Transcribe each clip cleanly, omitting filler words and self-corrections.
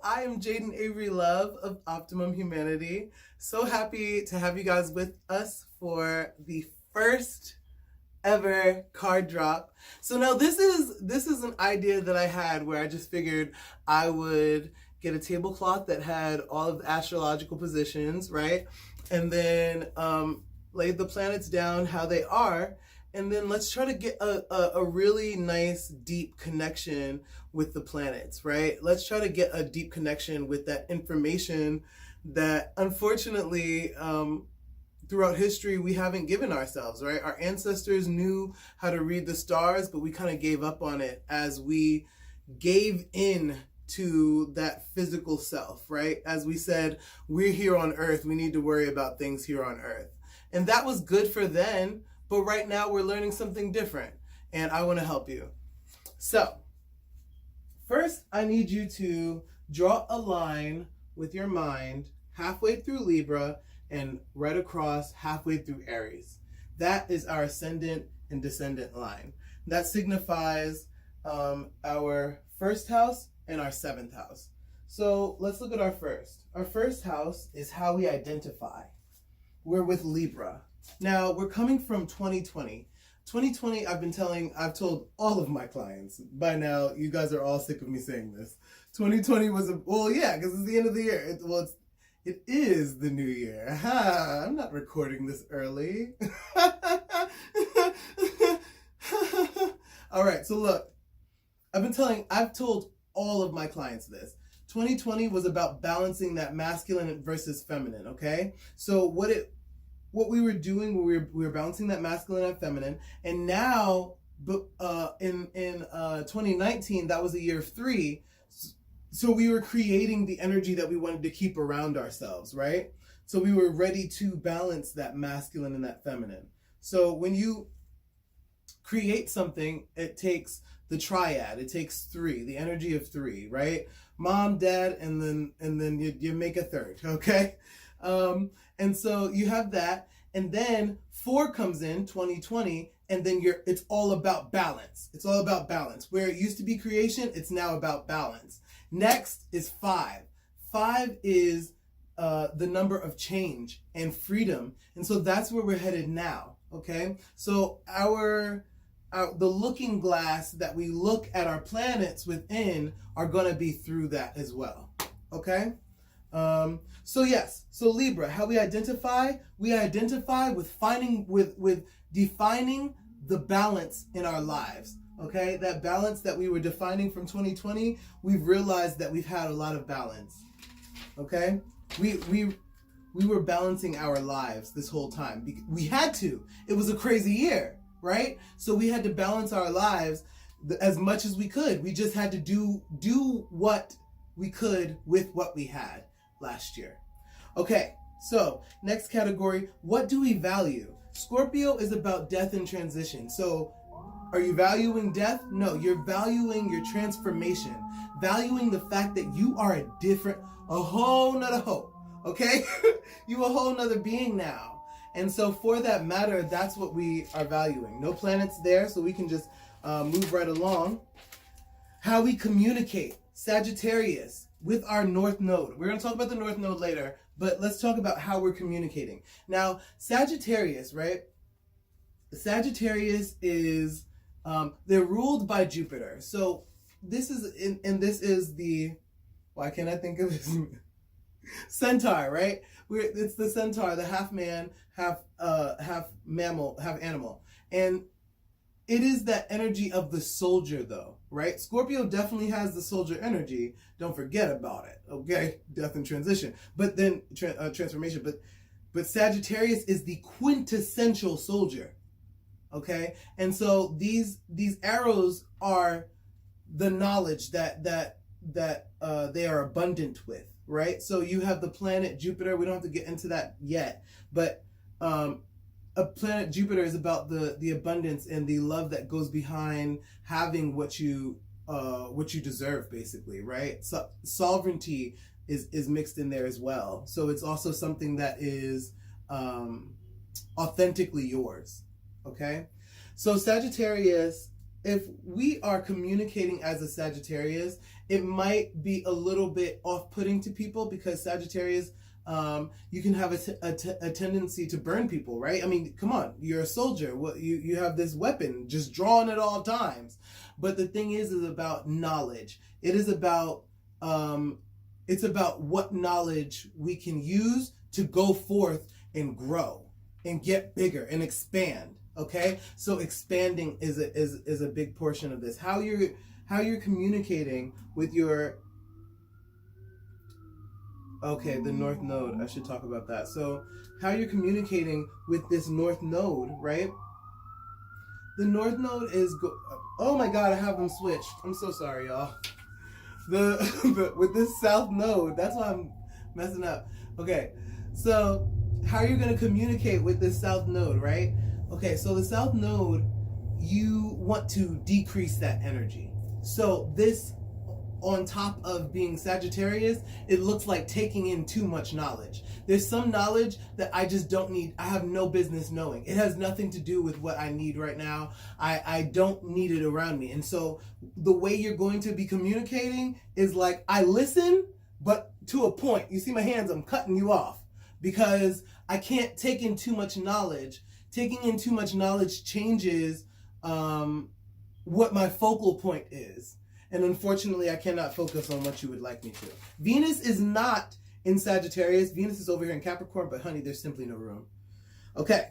I am Jaden Avery Love of Optimum Humanity. So happy to have you guys with us for the first ever card drop. So now this is an idea that I had where I just figured I would get a tablecloth that had all of the astrological positions, right? And then lay the planets down how they are. And then let's try to get a really nice, deep connection with the planets, right? Let's try to get a deep connection with that information that unfortunately throughout history we haven't given ourselves, right? Our ancestors knew how to read the stars, but we kind of gave up on it as we gave in to that physical self, right? As we said, we're here on earth, we need to worry about things here on earth. And that was good for then, but right now we're learning something different, and I want to help you. So, first I need you to draw a line with your mind halfway through Libra and right across halfway through Aries. That is our ascendant and descendant line. That signifies our first house and our seventh house. So let's look at our first. Our first house is how we identify. We're with Libra. Now we're coming from 2020. 2020, I've told all of my clients by now. You guys are all sick of me saying this. 2020 was because it's the end of the year. It is the new year. Aha, I'm not recording this early. All right, so look, I've told all of my clients this. 2020 was about balancing that masculine versus feminine, okay? So what we were doing, we were balancing that masculine and feminine, and now, in 2019, that was a year of 3. So we were creating the energy that we wanted to keep around ourselves, right? So we were ready to balance that masculine and that feminine. So when you create something, it takes the triad. It takes 3, the energy of 3, right? Mom, dad, and then you make a third, okay? And so you have that, and then 4 comes in 2020, and then it's all about balance. It's all about balance. Where it used to be creation, it's now about balance. Next is 5. 5 is the number of change and freedom, and so that's where we're headed now. Okay, so the looking glass that we look at our planets within are going to be through that as well. Okay. So Libra, how we identify with defining the balance in our lives. Okay, that balance that we were defining from 2020, we've realized that we've had a lot of balance. Okay, we were balancing our lives this whole time. We had to. It was a crazy year, right? So we had to balance our lives as much as we could. We just had to do what we could with what we had last year. Okay, so next category, what do we value? Scorpio is about death and transition. So are you valuing death? No, you're valuing your transformation, valuing the fact that you are a whole nother hoe, okay? You a whole nother being now. And so for that matter, that's what we are valuing. No planets there, so we can just move right along. How we communicate, Sagittarius, with our North Node. We're going to talk about the North Node later, but let's talk about how we're communicating. Now, Sagittarius, right? Sagittarius is, they're ruled by Jupiter. So this is the, why can't I think of this? Centaur, right? It's the centaur, the half man, half mammal, half animal. And it is that energy of the soldier, though, right? Scorpio definitely has the soldier energy. Don't forget about it, okay? Death and transition, but then transformation. But Sagittarius is the quintessential soldier, okay? And so these arrows are the knowledge that they are abundant with, right? So you have the planet Jupiter. We don't have to get into that yet, but a planet Jupiter is about the abundance and the love that goes behind having what you deserve, basically, right? So sovereignty is mixed in there as well. So it's also something that is authentically yours. Okay, so Sagittarius if we are communicating as a Sagittarius, it might be a little bit off-putting to people because Sagittarius, you can have a tendency to burn people, right? I mean, come on, you're a soldier. You have this weapon just drawn at all times. But the thing is about knowledge. It is about it's about what knowledge we can use to go forth and grow and get bigger and expand. Okay, so expanding is a big portion of this. How you're communicating with your, okay, the North Node. I should talk about that. So how you're communicating with this North Node, right? The North Node is oh my God, I have them switched. I'm so sorry, y'all. With this South Node, that's why I'm messing up. Okay, so how you're gonna communicate with this South Node, right? Okay, so the South Node, you want to decrease that energy. So this, on top of being Sagittarius, it looks like taking in too much knowledge. There's some knowledge that I just don't need. I have no business knowing. It has nothing to do with what I need right now. I don't need it around me. And so the way you're going to be communicating is like, I listen, but to a point. You see my hands, I'm cutting you off because I can't take in too much knowledge. Taking in too much knowledge changes what my focal point is. And unfortunately, I cannot focus on what you would like me to. Venus is not in Sagittarius. Venus is over here in Capricorn, but honey, there's simply no room. Okay.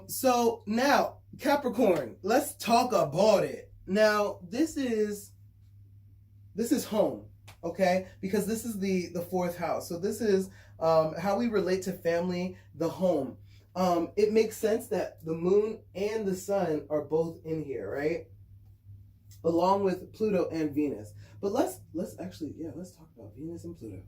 So now, Capricorn, let's talk about it. Now, this is home, okay? Because this is the fourth house. So this is how we relate to family, the home. It makes sense that the moon and the sun are both in here, right? Along with Pluto and Venus. But let's talk about Venus and Pluto.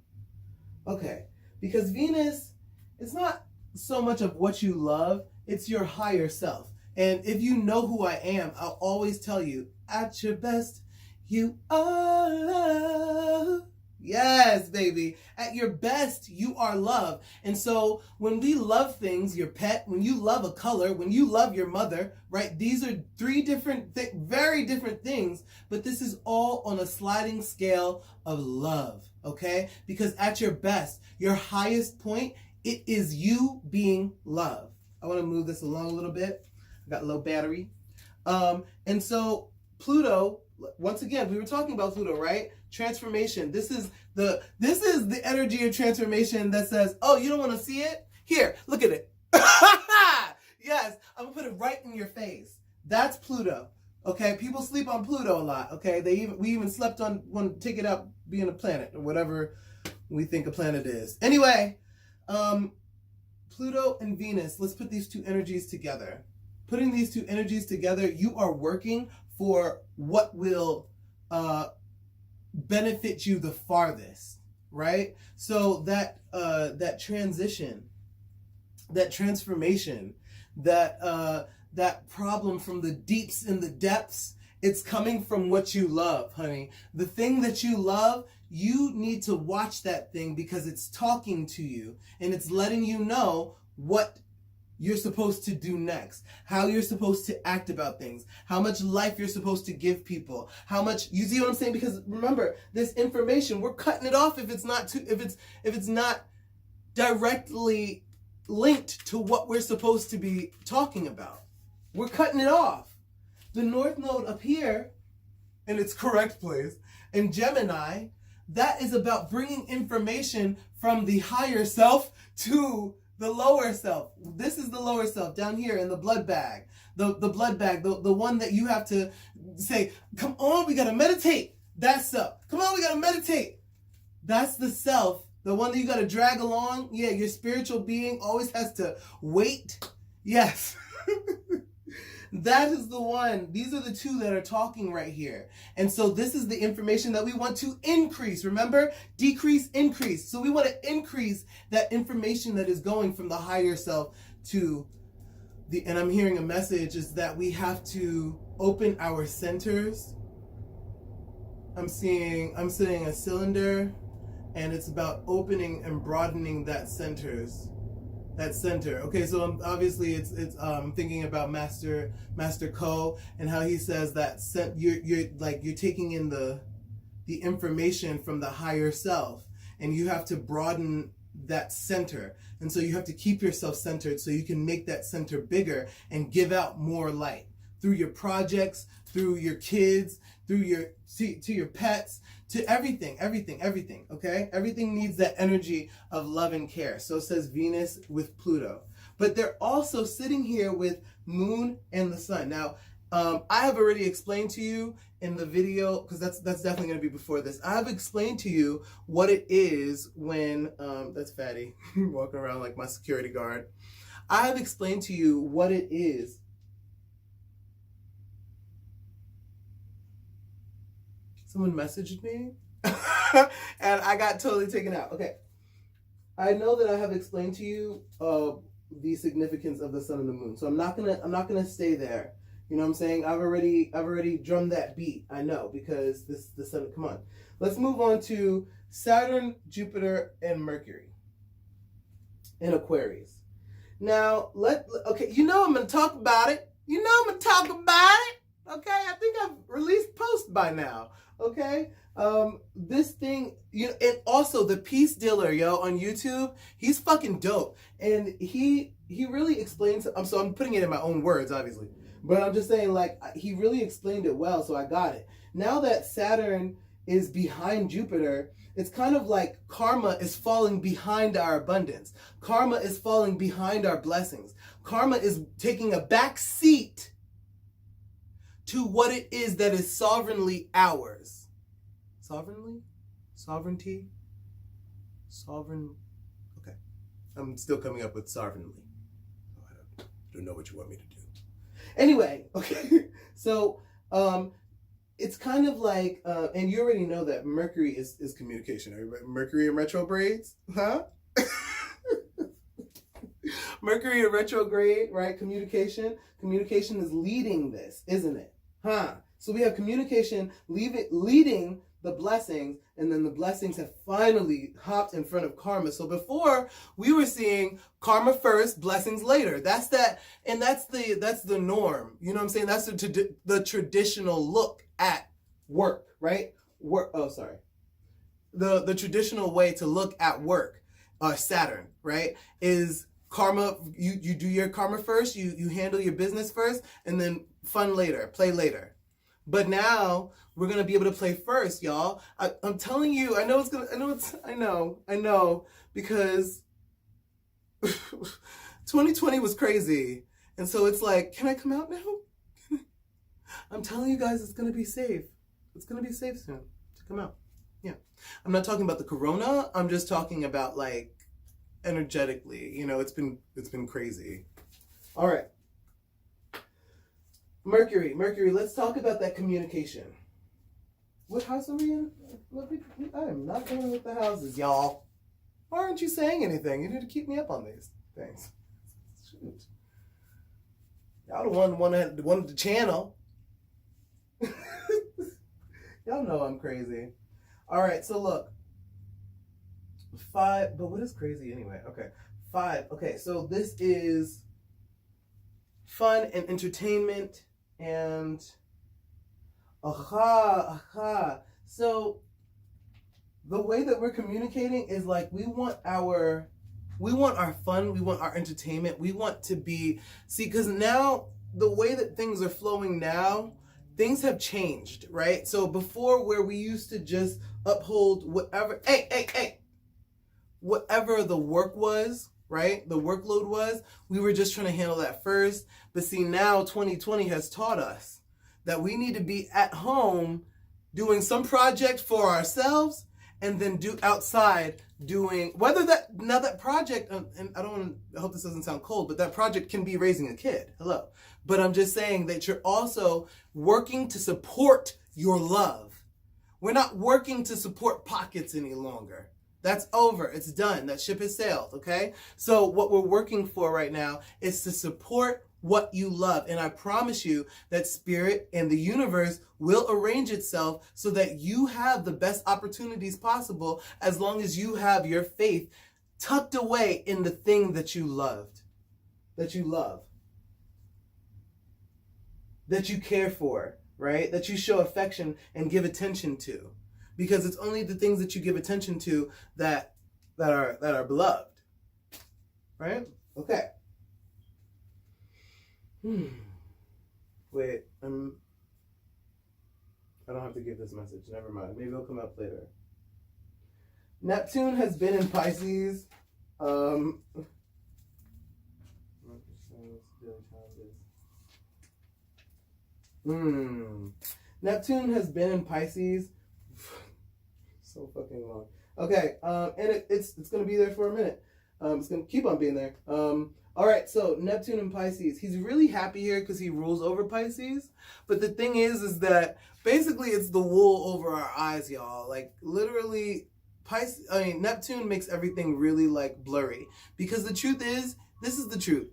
Okay, because Venus, it's not so much of what you love, it's your higher self. And if you know who I am, I'll always tell you, at your best, you are love. Yes, baby. At your best, you are love. And so when we love things, your pet, when you love a color, when you love your mother, right? These are three different, very different things, but this is all on a sliding scale of love, okay? Because at your best, your highest point, it is you being love. I want to move this along a little bit. I got low battery. And so Pluto, once again, we were talking about Pluto, right? Transformation. This is the energy of transformation that says, oh, you don't want to see it? Here, look at it. Yes, I'm gonna put it right in your face. That's Pluto. Okay, people sleep on Pluto a lot. Okay, we even slept on one, take it out being a planet or whatever we think a planet is. Anyway, Pluto and Venus. Let's put these two energies together. Putting these two energies together, you are working for what will benefit you the farthest, right? So that transition, that transformation, that problem from the deeps and the depths, it's coming from what you love, honey. The thing that you love, you need to watch that thing because it's talking to you and it's letting you know what you're supposed to do next, how you're supposed to act about things, how much life you're supposed to give people, how much, you see what I'm saying? Because remember, this information, we're cutting it off if it's not directly linked to what we're supposed to be talking about. We're cutting it off. The North Node up here, in its correct place, in Gemini, that is about bringing information from the higher self to the lower self. This is the lower self down here in the blood bag. The blood bag, the one that you have to say, come on, we gotta meditate. That's self. Come on, we gotta meditate. That's the self, the one that you gotta drag along. Yeah, your spiritual being always has to wait. Yes. That is the one. These are the two that are talking right here. And so this is the information that we want to increase. Remember? Decrease, increase. So we want to increase that information that is going from the higher self to the, and I'm hearing a message is that we have to open our centers. I'm seeing a cylinder and it's about opening and broadening that centers. that center. Okay, so obviously it's thinking about Master Ko and how he says that you're taking in the information from the higher self, and you have to broaden that center, and so you have to keep yourself centered so you can make that center bigger and give out more light through your projects, through your kids, through your to your pets, to everything, okay? Everything needs that energy of love and care. So it says Venus with Pluto. But they're also sitting here with Moon and the Sun. Now, I have already explained to you in the video, because that's definitely going to be before this. I have explained to you what it is when, that's Fatty, walking around like my security guard. I have explained to you what it is. Someone messaged me and I got totally taken out. Okay. I know that I have explained to you the significance of the sun and the moon. So I'm not gonna stay there. You know what I'm saying? I've already drummed that beat. I know, because the sun, come on. Let's move on to Saturn, Jupiter, and Mercury in Aquarius. Now, okay, you know I'm gonna talk about it. Okay, I think I've released post by now. Okay, this thing, and also the Peace Dealer, on YouTube, he's fucking dope, and he really explains. So I'm putting it in my own words, obviously, but I'm just saying, like, he really explained it well, so I got it. Now that Saturn is behind Jupiter, it's kind of like karma is falling behind our abundance. Karma is falling behind our blessings. Karma is taking a back seat to what it is that is sovereignly ours. Sovereignty? Sovereign? Okay. I'm still coming up with sovereignly. I don't know what you want me to do. Anyway, okay. So, it's kind of like, and you already know that Mercury is communication. Mercury in retrogrades, huh? Mercury in retrograde, right? Communication. Communication is leading this, isn't it? Huh? So we have communication leading the blessings, and then the blessings have finally hopped in front of karma. So before, we were seeing karma first, blessings later. That's the norm. You know what I'm saying? That's the traditional look at work, right? The traditional way to look at work, Saturn, right, is karma. You do your karma first, you handle your business first, and then fun later, play later. But now we're gonna be able to play first, y'all. I'm telling you, I know, because 2020 was crazy. And so it's like, can I come out now? I'm telling you guys, it's gonna be safe. It's gonna be safe soon to come out. Yeah. I'm not talking about the corona, I'm just talking about, like, energetically. It's been crazy. All right. Mercury, let's talk about that communication. What house are we in? I am not going with the houses, y'all. Why aren't you saying anything? You need to keep me up on these things. Shoot. Y'all the one wanted the channel. Y'all know I'm crazy. All right, so look. 5, but what is crazy anyway? Okay, 5. Okay, so this is fun and entertainment and so the way that we're communicating is like we want our fun, we want our entertainment, we want to be, because now the way that things are flowing now, things have changed, right? So before, where we used to just uphold whatever whatever the work was, right? The workload was, we were just trying to handle that first. But see, now 2020 has taught us that we need to be at home doing some project for ourselves, and then do outside doing, whether that project, and I hope this doesn't sound cold, but that project can be raising a kid. Hello. But I'm just saying that you're also working to support your love. We're not working to support pockets any longer. That's over. It's done. That ship has sailed, okay? So what we're working for right now is to support what you love. And I promise you that spirit and the universe will arrange itself so that you have the best opportunities possible, as long as you have your faith tucked away in the thing that you loved, that you love, that you care for, right? That you show affection and give attention to. Because it's only the things that you give attention to that are beloved. Right? Okay. Wait, I don't have to give this message. Never mind. Maybe it'll come up later. Neptune has been in Pisces. Neptune has been in Pisces. So fucking long. Okay, and it's gonna be there for a minute. It's gonna keep on being there. All right, so Neptune and Pisces. He's really happy here because he rules over Pisces. But the thing is that basically it's the wool over our eyes, y'all. Like literally, Neptune makes everything really like blurry. Because the truth is, this is the truth.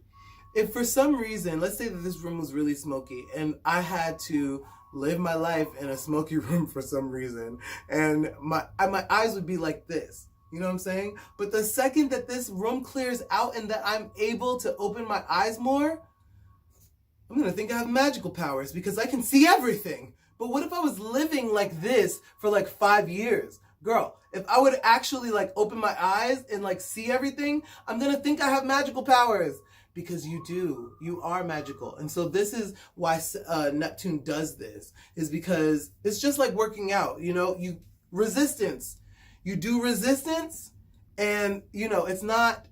If for some reason, let's say that this room was really smoky and I had to live my life in a smoky room for some reason, and my eyes would be like this. You know what I'm saying? But the second that this room clears out and that I'm able to open my eyes more, I'm going to think I have magical powers because I can see everything. But what if I was living like this for like 5 years? Girl, if I would actually like open my eyes and like see everything, I'm going to think I have magical powers. Because you do. You are magical. And so this is why Neptune does this. Is because it's just like working out. You know, resistance. You do resistance, and you know it's not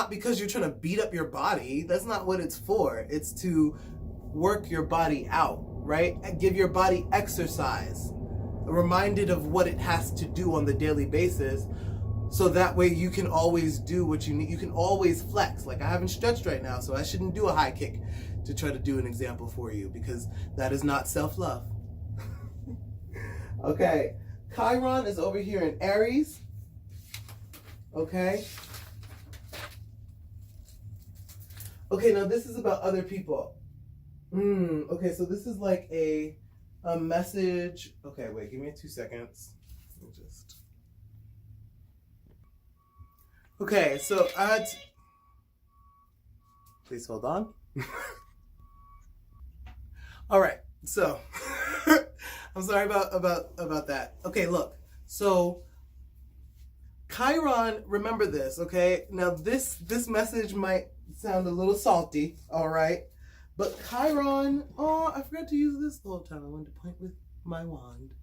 because you're trying to beat up your body. That's not what it's for. It's to work your body out, right? And give your body exercise, reminded of what it has to do on the daily basis, so that way you can always do what you need. You can always flex. Like I haven't stretched right now, so I shouldn't do a high kick to try to do an example for you because that is not self-love. Okay. Chiron is over here in Aries. Okay. Okay, now this is about other people. Okay, so this is like a message. Okay, wait, give me 2 seconds. Let me just. Okay, so please hold on. All right, so I'm sorry about that. Okay, look. So Chiron, remember this, okay? Now this message might sound a little salty, all right? But Chiron, I forgot to use this the whole time. I wanted to point with my wand.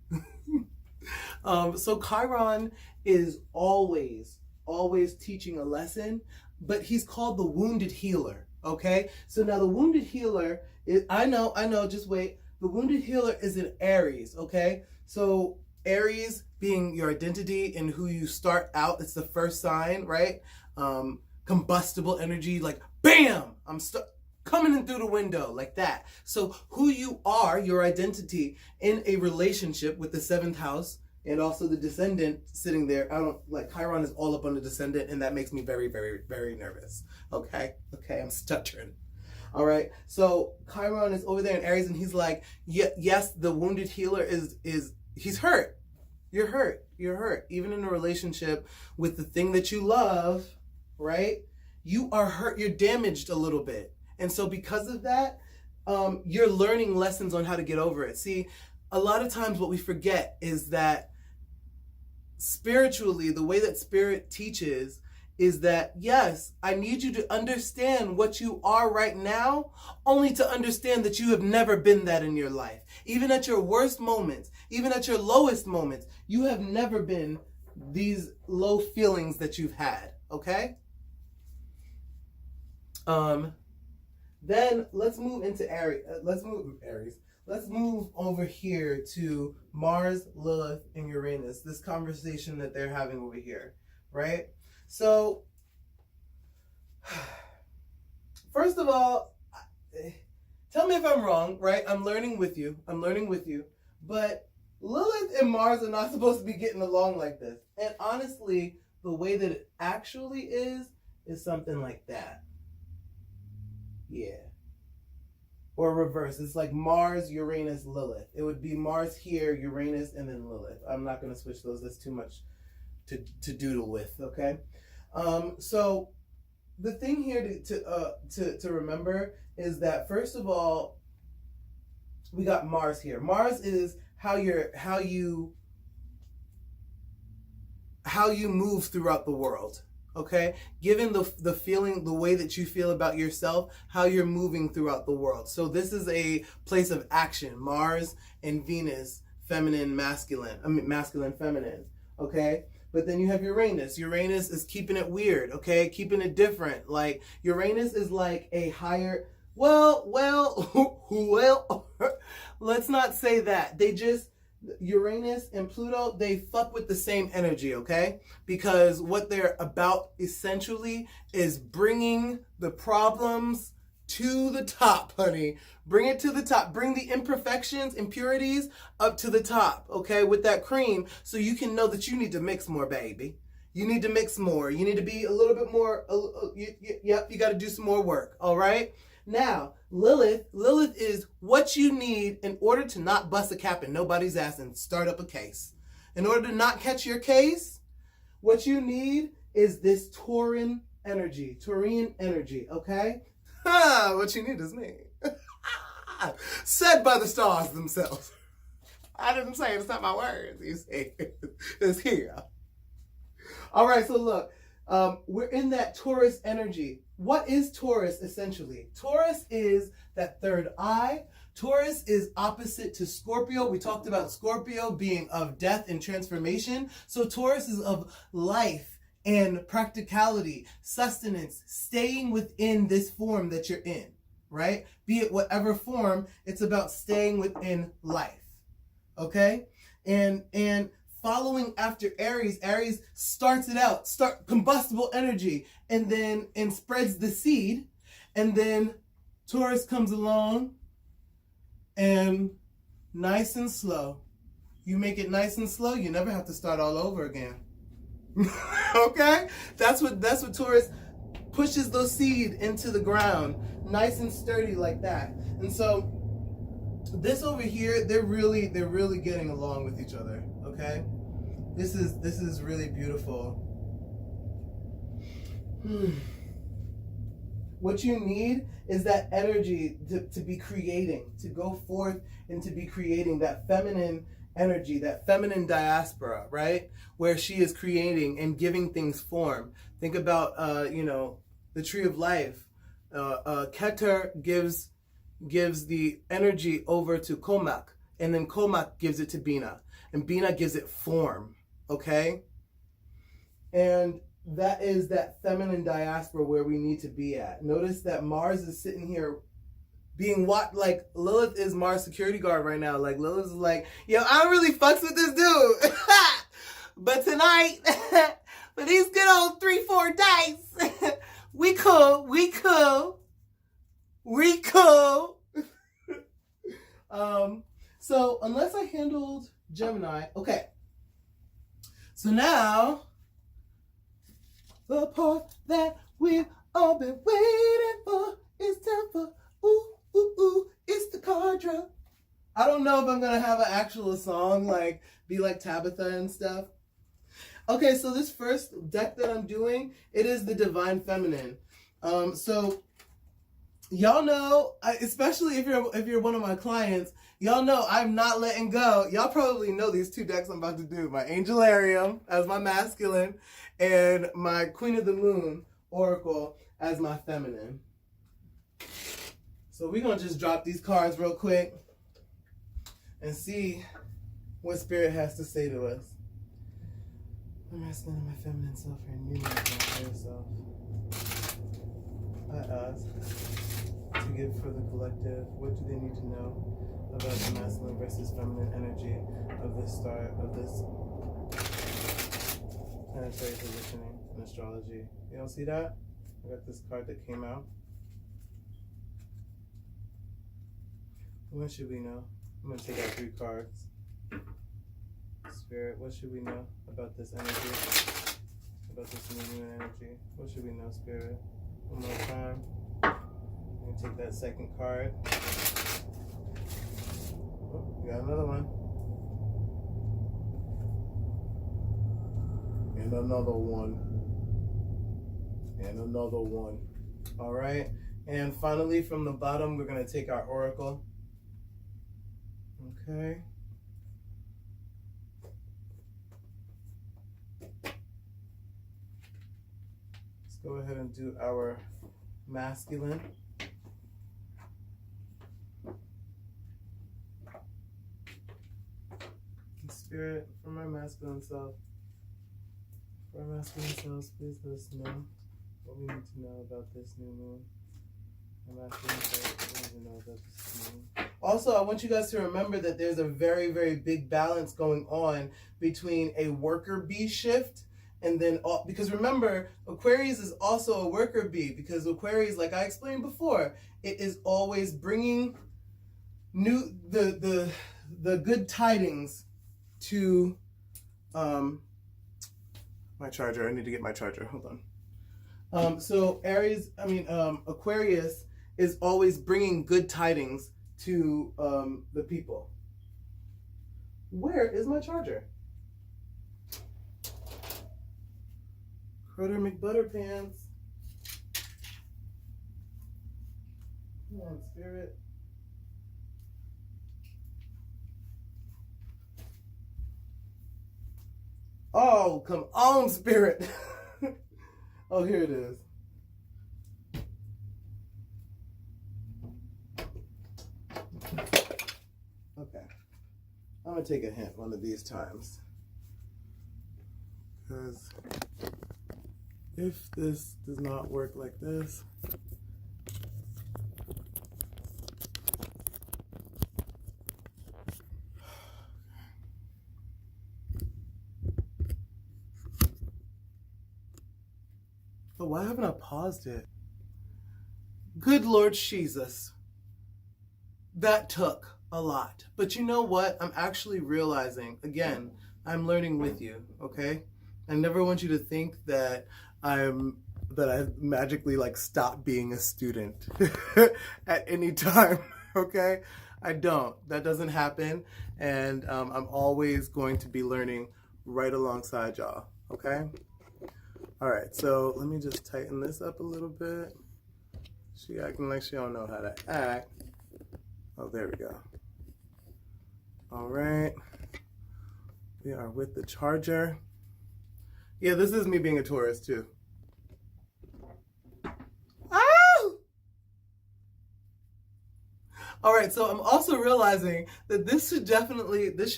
So Chiron is always teaching a lesson, but he's called the wounded healer, okay? So now the wounded healer is, I know, just wait. The wounded healer is in Aries, okay? So Aries being your identity and who you start out, it's the first sign, right? Combustible energy, like bam, I'm coming in through the window, like that. So who you are, your identity in a relationship with the 7th house and also the descendant sitting there. Chiron is all up on the descendant, and that makes me very, very, very nervous. Okay, I'm stuttering. All right, so Chiron is over there in Aries, and he's like, yes, the wounded healer he's hurt. You're hurt. Even in a relationship with the thing that you love, right? You are hurt. You're damaged a little bit. And so because of that, you're learning lessons on how to get over it. See, a lot of times what we forget is that spiritually, the way that spirit teaches is that, yes, I need you to understand what you are right now, only to understand that you have never been that in your life. Even at your worst moments, even at your lowest moments, you have never been these low feelings that you've had, okay? Then let's move into Aries. Let's move over here to Mars, Lilith, and Uranus. This conversation that they're having over here, right? So, first of all, tell me if I'm wrong, right? I'm learning with you. But Lilith and Mars are not supposed to be getting along like this. And honestly, the way that it actually is something like that. Yeah. Or reverse. It's like Mars, Uranus, Lilith. It would be Mars here, Uranus, and then Lilith. I'm not going to switch those. That's too much to doodle with, okay? So the thing here to remember is that, first of all, we got Mars here. Mars is how you move throughout the world. Okay, given the feeling, the way that you feel about yourself, how you're moving throughout the world. So this is a place of action. Mars and Venus, feminine, masculine. I mean, masculine, feminine. Okay. But then you have Uranus. Uranus is keeping it weird, okay? Keeping it different. Like, Uranus is like a higher, well, let's not say that. Uranus and Pluto, they fuck with the same energy, okay? Because what they're about essentially is bringing the problems to the top, honey. Bring it to the top. Bring the imperfections, impurities up to the top, okay, with that cream, so you can know that you need to mix more, baby. You need to mix more. You need to be a little bit more, yep, you got to do some more work, all right? Now, Lilith is what you need in order to not bust a cap in nobody's ass and start up a case. In order to not catch your case, what you need is this Taurian energy, okay? What you need is me. Said by the stars themselves. I didn't say it. It's not my words. You see, it's here. All right, so look, we're in that Taurus energy. What is Taurus essentially? Taurus is that third eye. Taurus is opposite to Scorpio. We talked about Scorpio being of death and transformation. So Taurus is of life and practicality, sustenance, staying within this form that you're in, right? Be it whatever form, it's about staying within life, okay? And following after Aries. Aries starts it out, combustible energy, and spreads the seed, and then Taurus comes along and nice and slow. You make it nice and slow, you never have to start all over again. Okay? That's what Taurus pushes those seed into the ground, nice and sturdy like that. And so this over here, they're really getting along with each other, okay? This is really beautiful. What you need is that energy to be creating, to go forth and to be creating that feminine energy, that feminine diaspora, right? Where she is creating and giving things form. Think about, the tree of life. Keter gives the energy over to Komak, and then Komak gives it to Bina, and Bina gives it form, okay? And that is that feminine diaspora where we need to be at. Notice that Mars is sitting here being like Lilith is Mars' security guard right now. Like Lilith is like, yo, I don't really fucks with this dude. But tonight, for these good old 3-4 dice, we cool. So unless I handled Gemini, okay. So now, the part that we've all been waiting for is time for it's the card drop. I don't know if I'm gonna have an actual song, like be like Tabitha and stuff. Okay, so this first deck that I'm doing, it is the Divine Feminine. So y'all know, especially if you're one of my clients, y'all know I'm not letting go. Y'all probably know these two decks I'm about to do. My Angelarium as my masculine, and my Queen of the Moon Oracle as my feminine. So we're going to just drop these cards real quick and see what Spirit has to say to us. My masculine and my feminine self are in union with my higher self. I ask to give for the collective, what do they need to know about the masculine versus feminine energy of this start, of this planetary positioning in astrology? You don't see that? I got this card that came out. What should we know? I'm going to take out 3 cards. Spirit, what should we know about this energy? About this new energy? What should we know, Spirit? One more time. I'm going to take that second card. Oh, we got another one. And another one. and another one. All right, and finally from the bottom, we're going to take our oracle. Okay. Let's go ahead and do our masculine. Spirit, for my masculine self, for our masculine selves, please let us know what we need to know about this new moon. My masculine self, what we need to know about this new moon. Also, I want you guys to remember that there's a very, very big balance going on between a worker bee shift and then, because remember, Aquarius is also a worker bee, because Aquarius, like I explained before, it is always bringing the good tidings to my charger. I need to get my charger. Hold on. So Aquarius is always bringing good tidings to the people. Where is my charger? Croter McButterpants. Come on, Spirit. Oh, come on, Spirit. Oh, here it is. Okay. I'm going to take a hint one of these times. Because if this does not work like this, but why haven't I paused it? Good Lord Jesus. That took a lot. But you know what? I'm actually realizing, again, I'm learning with you, okay? I never want you to think that I magically like stop being a student at any time, okay? I don't. That doesn't happen. And I'm always going to be learning right alongside y'all, okay? All right, so let me just tighten this up a little bit. She acting like she don't know how to act. Oh, there we go. All right. We are with the charger. Yeah, this is me being a Taurus too. Oh! All right, so I'm also realizing that this should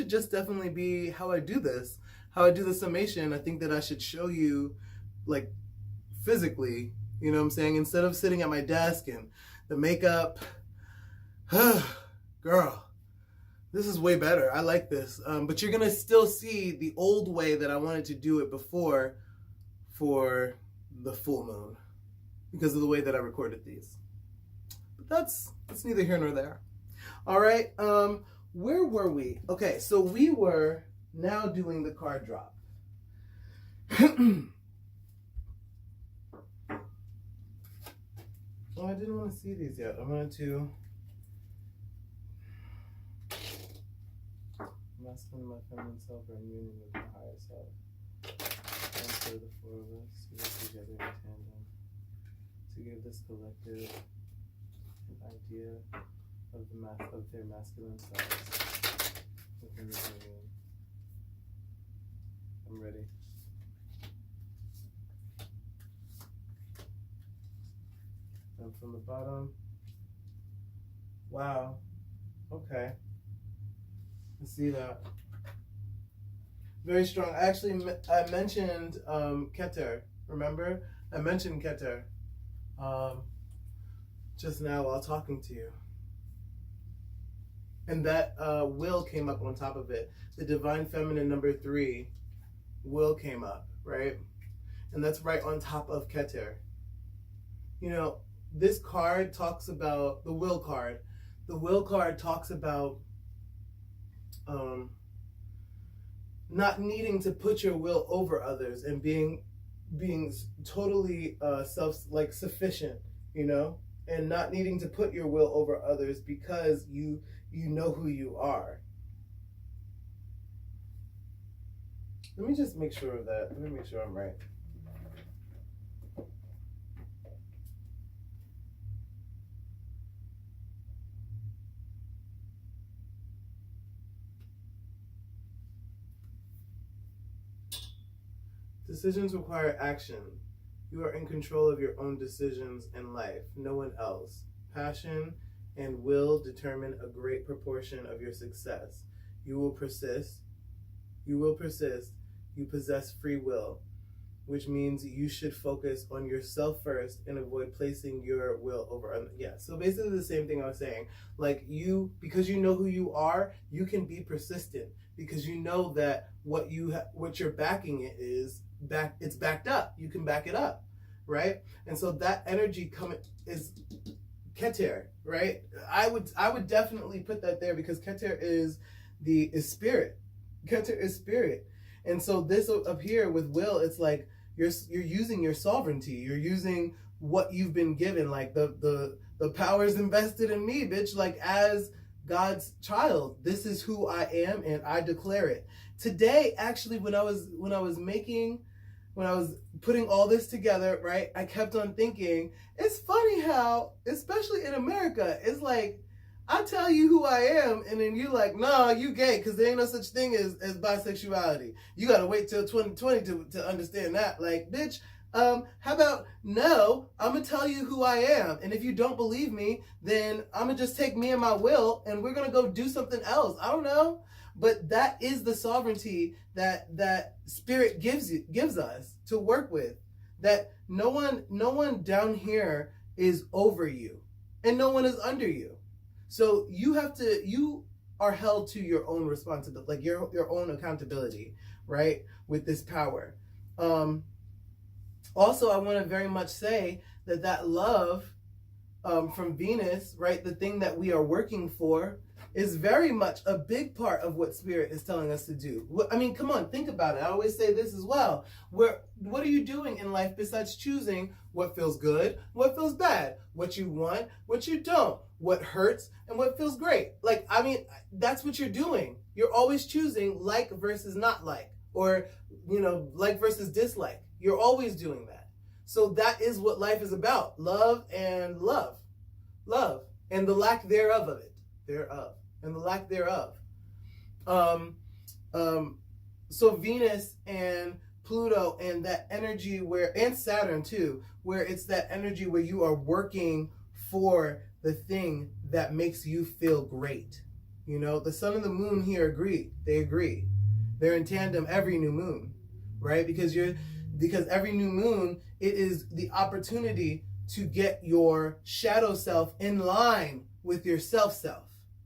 just definitely be how I do this. How I do the summation. I think that I should show you like physically, you know what I'm saying? Instead of sitting at my desk and the makeup, girl, this is way better. I like this. But you're gonna still see the old way that I wanted to do it before for the full moon because of the way that I recorded these. But that's neither here nor there. All right, where were we? Okay, so we were now doing the card drop. Oh, I didn't want to see these yet. I wanted to. Masculine, my feminine self are in union with my higher self. And the four of us to work together in tandem to give this collective an idea of their masculine selves within the union. I'm ready. And from the bottom, wow, okay, I see that. Very strong. Actually, I mentioned Keter, remember? I mentioned Keter just now while talking to you. And that will came up on top of it. The Divine Feminine number 3 will came up, right? And that's right on top of Keter. You know, this card talks about the will card. The will card talks about not needing to put your will over others and being totally sufficient, you know, and not needing to put your will over others because you know who you are. Let me just make sure of that. Let me make sure I'm right. Decisions require action. You are in control of your own decisions in life, no one else. Passion and will determine a great proportion of your success. You will persist. You will persist. You possess free will, which means you should focus on yourself first and avoid placing your will over others. Yeah, so basically the same thing I was saying. Like because you know who you are, you can be persistent because you know that what you're backing it's backed up. You can back it up, right? And so that energy is Keter, right? I would definitely put that there because Keter is spirit. Keter is spirit. And so this up here with will, it's like you're using your sovereignty. You're using what you've been given, like the powers invested in me, bitch. Like as God's child, this is who I am, and I declare it. Today, actually, when I was putting all this together, right, I kept on thinking, it's funny how, especially in America, it's like, I tell you who I am, and then you like, nah, you gay, because there ain't no such thing as bisexuality. You got to wait till 2020 to understand that. Like, bitch, how about, no, I'm going to tell you who I am. And if you don't believe me, then I'm going to just take me and my will, and we're going to go do something else. I don't know. But that is the sovereignty that spirit gives us to work with. That no one down here is over you, and no one is under you. So you are held to your own responsibility, like your own accountability, right? With this power. Also, I want to very much say that love from Venus, right? The thing that we are working for is very much a big part of what spirit is telling us to do. I mean, come on, think about it. I always say this as well. What are you doing in life besides choosing what feels good, what feels bad, what you want, what you don't, what hurts, and what feels great? Like, I mean, that's what you're doing. You're always choosing like versus not like, or, like versus dislike. You're always doing that. So that is what life is about. Love, and the lack thereof of it. And the lack thereof. So Venus and Pluto and that energy and Saturn too, where it's that energy where you are working for the thing that makes you feel great. The sun and the moon here agree. They agree. They're in tandem every new moon, right? Because every new moon, it is the opportunity to get your shadow self in line with your self,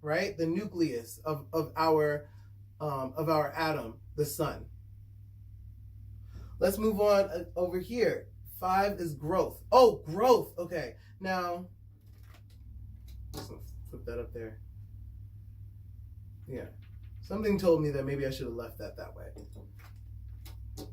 right? The nucleus of our atom, the sun. Let's move on over here. 5 is growth. Oh, growth. Okay. Now, let's flip that up there. Yeah. Something told me that maybe I should have left that way.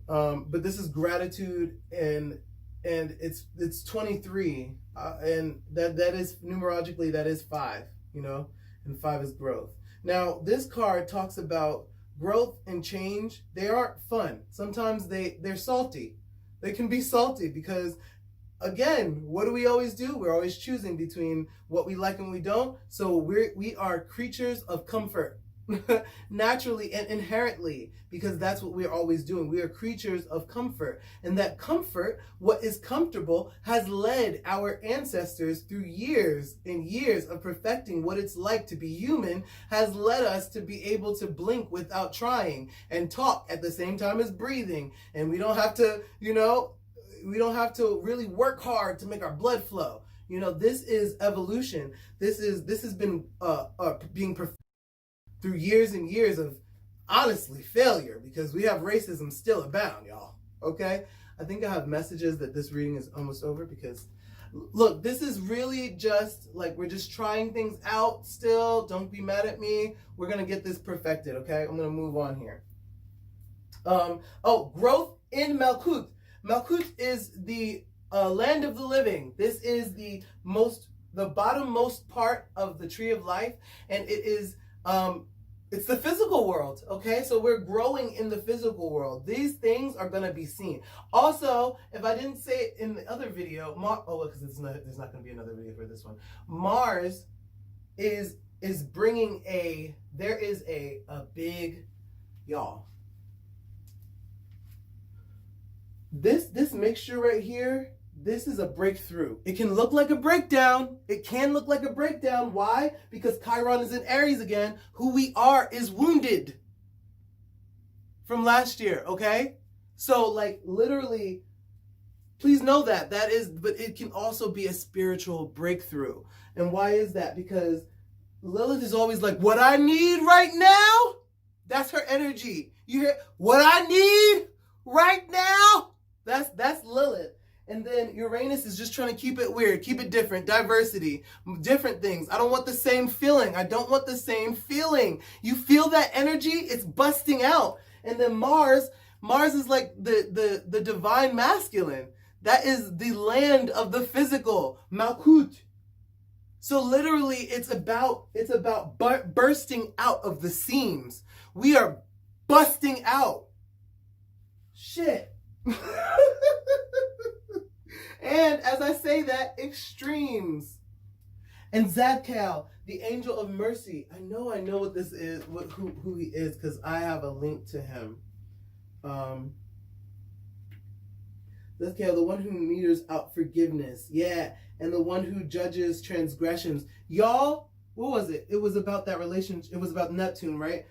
But this is gratitude, and it's 23, and that is numerologically, that is 5, and 5 is growth. Now, this card talks about growth and change. They aren't fun. Sometimes they're salty. They can be salty because, again, what do we always do? We're always choosing between what we like and we don't. So we are creatures of comfort. Naturally and inherently, because that's what we're always doing. We are creatures of comfort, and that comfort, what is comfortable, has led our ancestors through years and years of perfecting what it's like to be human, has led us to be able to blink without trying and talk at the same time as breathing, and we don't have to really work hard to make our blood flow. This is evolution. This has been being perfected through years and years of, honestly, failure, because we have racism still abound, y'all. Okay? I think I have messages that this reading is almost over because, look, this is really just, like, we're just trying things out still. Don't be mad at me. We're going to get this perfected, okay? I'm going to move on here. Growth in Malkuth. Malkuth is the land of the living. This is the bottommost part of the tree of life, and it is it's the physical world, okay? So we're growing in the physical world. These things are going to be seen. Also, if I didn't say it in the other video, because there's not going to be another video for this one. Mars is bringing a big, y'all. This mixture right here, this is a breakthrough. It can look like a breakdown. It can look like a breakdown. Why? Because Chiron is in Aries again. Who we are is wounded from last year, okay? So like literally, please know that. That is, but it can also be a spiritual breakthrough. And why is that? Because Lilith is always like, what I need right now, that's her energy. You hear, what I need right now, that's Lilith. And then Uranus is just trying to keep it weird, keep it different, diversity, different things. I don't want the same feeling. I don't want the same feeling. You feel that energy? It's busting out. And then Mars is like the divine masculine. That is the land of the physical, Malkut. So literally it's about bursting out of the seams. We are busting out. Shit. And as I say that, extremes. And Zadkiel, the angel of mercy. I know what this is, who he is, because I have a link to him. Zadkiel, the one who meters out forgiveness. Yeah. And the one who judges transgressions. Y'all, what was it? It was about that relationship. It was about Neptune, right?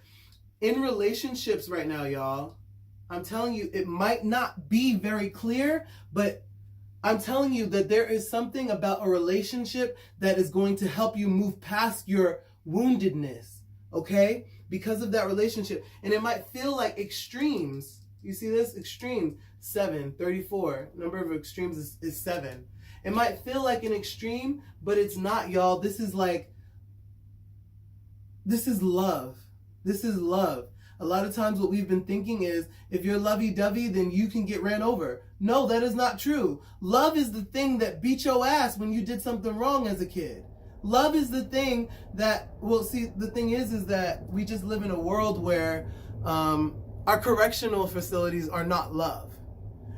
In relationships right now, y'all, I'm telling you, it might not be very clear, but I'm telling you that there is something about a relationship that is going to help you move past your woundedness, okay? Because of that relationship. And it might feel like extremes. You see this? Extremes. 7, 34. Number of extremes is 7. It might feel like an extreme, but it's not, y'all. This is love. This is love. A lot of times what we've been thinking is, if you're lovey-dovey, then you can get ran over. No, that is not true. Love is the thing that beat your ass when you did something wrong as a kid. Love is the thing that, well, see, the thing is that we just live in a world where our correctional facilities are not love.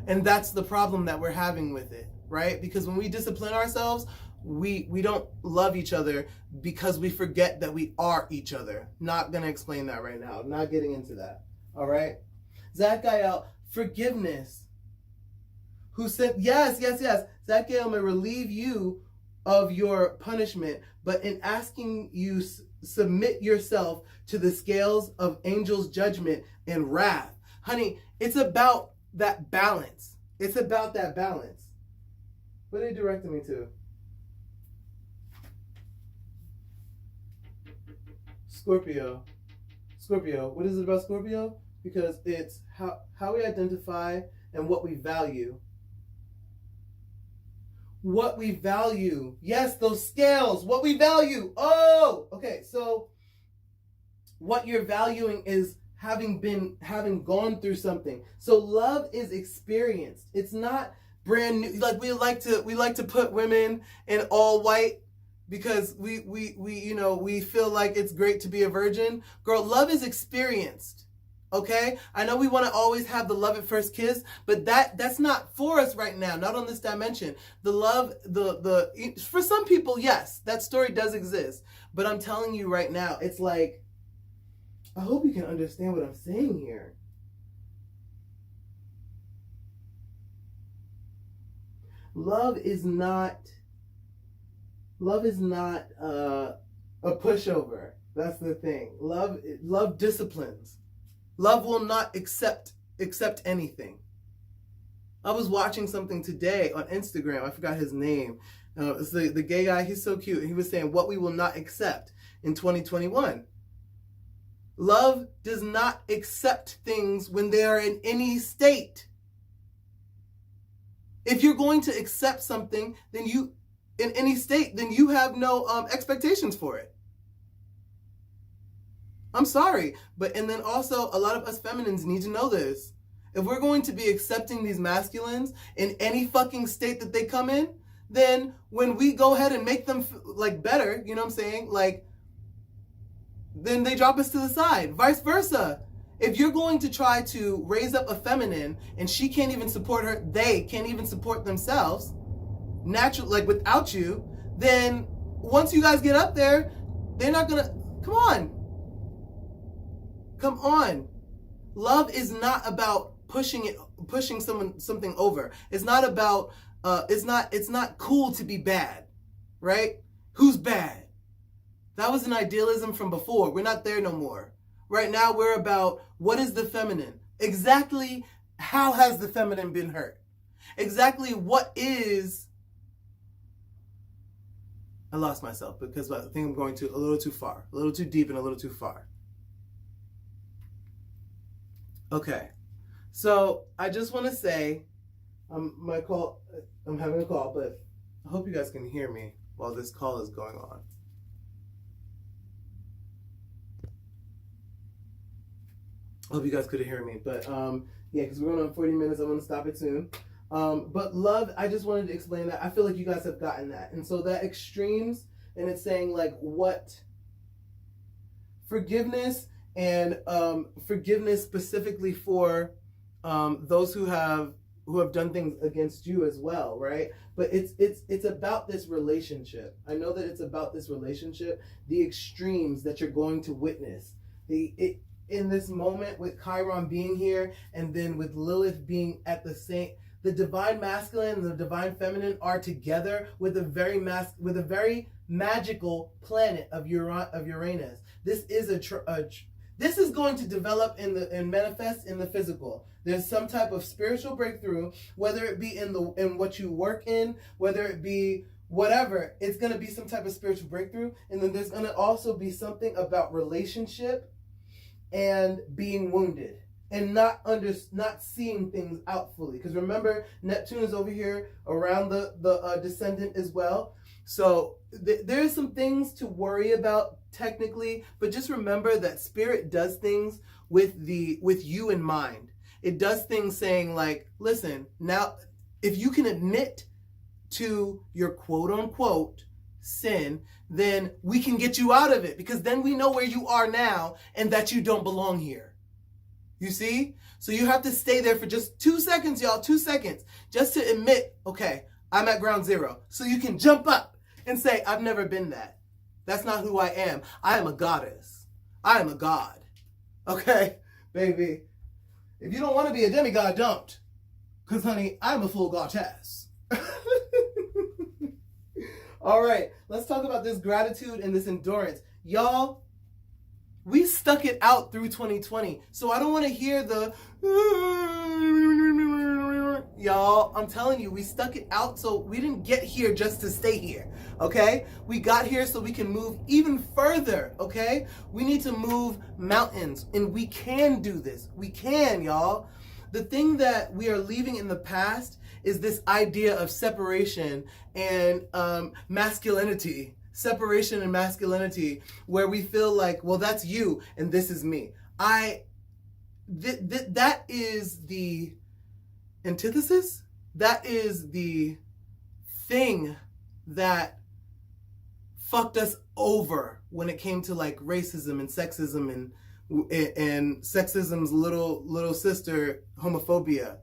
And that's the problem that we're having with it, right? Because when we discipline ourselves, we don't love each other because we forget that we are each other. Not going to explain that right now. Not getting into that. All right? Zadkiel, forgiveness. Who said, yes. Zadkiel may relieve you of your punishment, but in asking you submit yourself to the scales of angels' judgment and wrath. Honey, it's about that balance. It's about that balance. What are they directing me to? Scorpio. What is it about Scorpio? Because it's how we identify and what we value. What we value. Yes, those scales. What we value. Oh, okay. So what you're valuing is having gone through something. So love is experienced. It's not brand new. Like we like to put women in all white because we feel like it's great to be a virgin. Girl, love is experienced. Okay? I know we want to always have the love at first kiss, but that's not for us right now, not on this dimension. The love, for some people, yes, that story does exist. But I'm telling you right now, it's like, I hope you can understand what I'm saying here. Love is not a pushover. That's the thing. Love disciplines. Love will not accept anything. I was watching something today on Instagram. I forgot his name. It's the gay guy. He's so cute. He was saying what we will not accept in 2021. Love does not accept things when they are in any state. If you're going to accept something, then in any state, then you have no expectations for it. I'm sorry, and then also a lot of us feminines need to know this. If we're going to be accepting these masculines in any fucking state that they come in, then when we go ahead and make them like better, you know what I'm saying? Like, then they drop us to the side. Vice versa. If you're going to try to raise up a feminine and she can't even support they can't even support themselves, naturally, like without you, then once you guys get up there, they're not gonna, come on. Love is not about pushing something over. It's not about it's not cool to be bad, right? Who's bad? That was an idealism from before. We're not there no more. Right now we're about what is the feminine? Exactly how has the feminine been hurt? Exactly what is... I lost myself because I think I'm going a little too far, a little too deep and a little too far. Okay, so I just want to say, I'm having a call, but I hope you guys can hear me while this call is going on. I hope you guys could hear me, but yeah, because we're going on 40 minutes, I'm going to stop it soon. But love, I just wanted to explain that. I feel like you guys have gotten that. And so that extremes, and it's saying like what forgiveness and forgiveness specifically for those who have done things against you as well, right? But it's about this relationship. I know that it's about this relationship, the extremes that you're going to witness. In this moment with Chiron being here, and then with Lilith being at the same, the divine masculine and the divine feminine are together with a very magical planet of Uranus. This is this is going to develop and manifest in the physical. There's some type of spiritual breakthrough, whether it be in what you work in, whether it be whatever, it's going to be some type of spiritual breakthrough. And then there's going to also be something about relationship and being wounded and not seeing things out fully. Because remember, Neptune is over here around the descendant as well. So there's some things to worry about technically, but just remember that spirit does things with you in mind. It does things saying like, listen, now if you can admit to your quote unquote sin, then we can get you out of it, because then we know where you are now and that you don't belong here. You see? So you have to stay there for just 2 seconds, y'all, 2 seconds, just to admit, okay, I'm at ground zero. So you can jump up and say, I've never been that. That's not who I am. I am a goddess. I am a god. Okay, baby. If you don't want to be a demigod, don't. Because, honey, I'm a full goddess. All right, let's talk about this gratitude and this endurance. Y'all, we stuck it out through 2020. So I don't want to hear the... Y'all, I'm telling you, we stuck it out, so we didn't get here just to stay here, okay? We got here so we can move even further, okay? We need to move mountains, and we can do this. We can, y'all. The thing that we are leaving in the past is this idea of separation and masculinity. Separation and masculinity, where we feel like, well, that's you and this is me. That is the antithesis. That is the thing that fucked us over when it came to like racism and sexism and sexism's little sister, homophobia.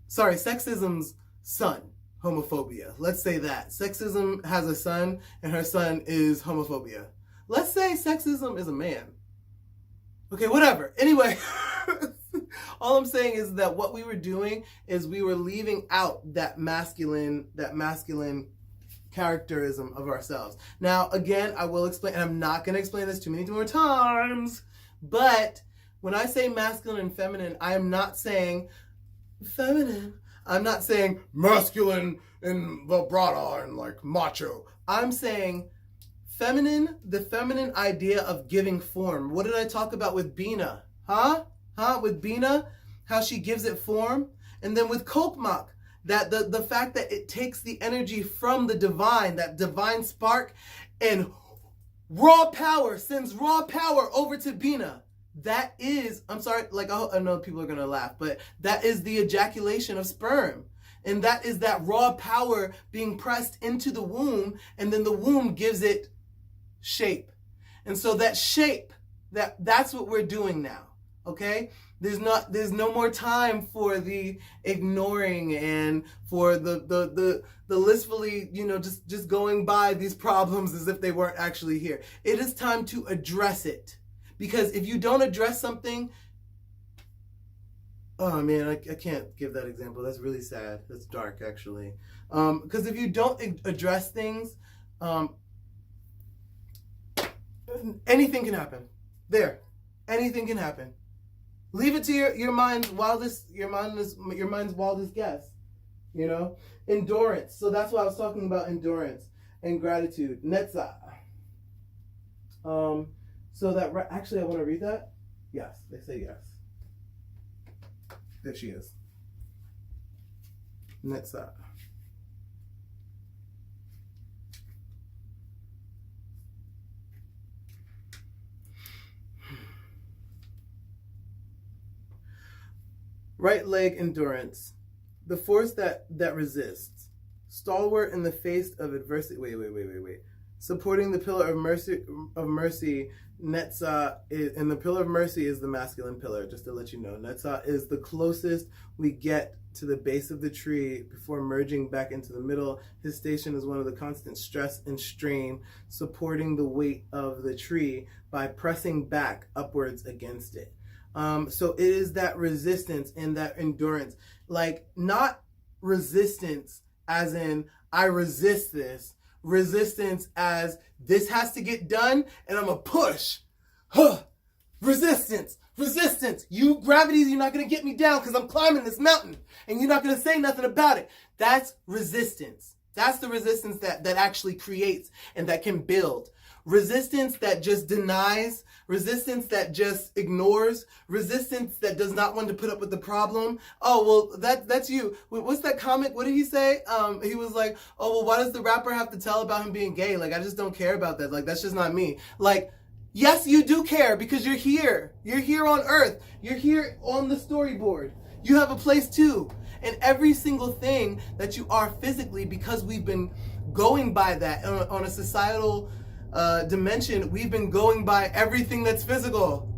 Sexism's son, homophobia. Let's say that. Sexism has a son and her son is homophobia. Let's say sexism is a man. Okay, whatever. Anyway, all I'm saying is that what we were doing is we were leaving out that masculine characterism of ourselves. Now, again, I will explain, and I'm not going to explain this too many more times, but when I say masculine and feminine, I am not saying feminine. I'm not saying masculine and vibrato and like macho. I'm saying feminine, the feminine idea of giving form. What did I talk about with Bina? With Bina, how she gives it form. And then with Kokmak, that the fact that it takes the energy from the divine, that divine spark, and raw power, sends raw power over to Bina. That is, I'm sorry, like I know people are going to laugh, but that is the ejaculation of sperm. And that is that raw power being pressed into the womb, and then the womb gives it shape. And so that shape, that's what we're doing now. Okay? There's no more time for the ignoring and for the blissfully, just going by these problems as if they weren't actually here. It is time to address it. Because if you don't address something, Oh man, I can't give that example. That's really sad. That's dark, actually. Because if you don't address things, um, anything can happen. There, anything can happen. Leave it to your mind's wildest guess. You know, endurance. So that's why I was talking about endurance and gratitude. Netza. So that actually, I want to read that. Yes, they say yes. There she is. Netza. Right leg endurance. The force that resists. Stalwart in the face of adversity. Wait. Supporting the pillar of mercy, Netza and the pillar of mercy is the masculine pillar, just to let you know. Netza is the closest we get to the base of the tree before merging back into the middle. His station is one of the constant stress and strain, supporting the weight of the tree by pressing back upwards against it. So it is that resistance and that endurance, like not resistance as in I resist this, resistance as this has to get done and I'm gonna push. Resistance. Gravity, you're not gonna get me down because I'm climbing this mountain and you're not gonna say nothing about it. That's resistance. That's the resistance that actually creates and that can build. Resistance that just denies, resistance that just ignores, resistance that does not want to put up with the problem. Oh, well, that's you. What's that comic? What did he say? He was like, oh, well, why does the rapper have to tell about him being gay? Like, I just don't care about that. Like, that's just not me. Like, yes, you do care because you're here. You're here on Earth. You're here on the storyboard. You have a place too. And every single thing that you are physically, because we've been going by that on a societal dimension, we've been going by everything that's physical.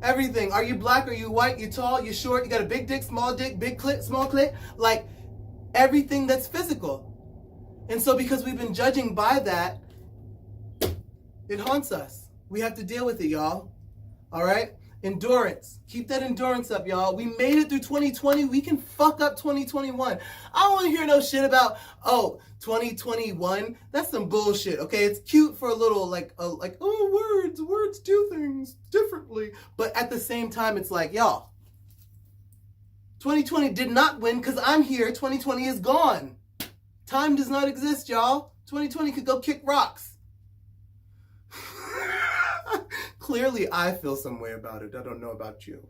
Everything. Are you black? Are you white? You tall? You short? You got a big dick, big clit, small clit? Like everything that's physical. And so because we've been judging by that, it haunts us. We have to deal with it, y'all. All right? Endurance. Keep that endurance up, y'all. We made it through 2020. We can fuck up 2021. I don't want to hear no shit about, 2021. That's some bullshit, okay? It's cute for a little, words do things differently. But at the same time, it's like, y'all, 2020 did not win because I'm here. 2020 is gone. Time does not exist, y'all. 2020 could go kick rocks. Clearly, I feel some way about it. I don't know about you.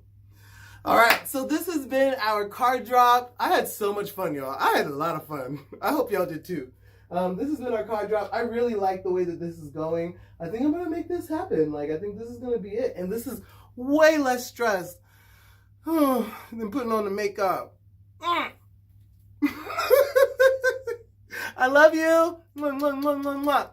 All right, so this has been our card drop. I had so much fun, y'all. I had a lot of fun. I hope y'all did too. This has been our card drop. I really like the way that this is going. I think I'm going to make this happen. Like, I think this is going to be it. And this is way less stress than putting on the makeup. I love you. Mwah, mwah, mwah, mwah, mwah.